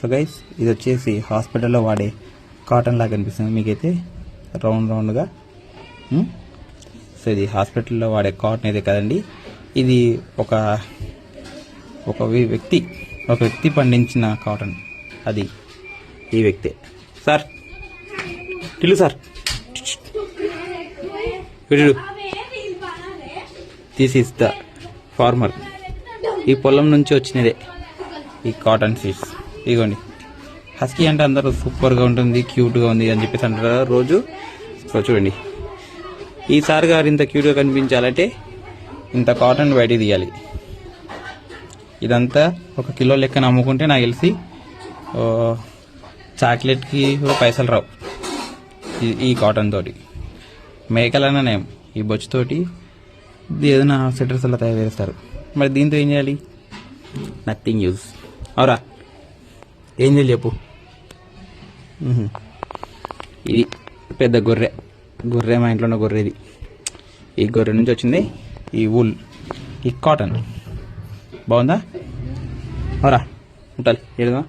So guys ఇది వచ్చేసి హాస్పిటల్లో వాడే కాటన్ లాగా కనిపిస్తుంది మీకైతే రౌండ్గా. సో ఇది హాస్పిటల్లో వాడే కాటన్ అయితే కదండి, ఇది ఒక వ్యక్తి పండించిన కాటన్. అది ఈ వ్యక్తి. సార్ టిల్లు సార్ వీడు దిస్ ఈస్ ద ఫార్మర్. ఈ పొలం నుంచి వచ్చినదే ఈ కాటన్ సీడ్స్. ఇదిగోండి, హస్కీ అంటే అందరూ సూపర్గా ఉంటుంది, క్యూట్గా ఉంది అని చెప్పేసి అంటారు రోజు. సో చూడండి, ఈసారి గారు ఇంత క్యూట్గా కనిపించాలంటే ఇంత కాటన్ బయటికి తీయాలి. ఇదంతా 1 కిలో లెక్కన అమ్ముకుంటే నాకు తెలిసి చాక్లెట్కి కూడా పైసలు రావు ఈ కాటన్ తోటి. మేకలనే ఈ బొచ్చుతోటి ఏదైనా సెటర్స్ అలా తయారు చేస్తారు. మరి దీంతో ఏం చేయాలి? Nothing use. అవురా, ఏం చేయాలి చెప్పు. ఇది పెద్ద గొర్రె మా ఇంట్లో ఉన్న గొర్రెది. ఈ గొర్రె నుంచి వచ్చింది ఈ వూల్, ఈ కాటన్. బాగుందా? అవురా, ఉంటాలి ఏడుదా.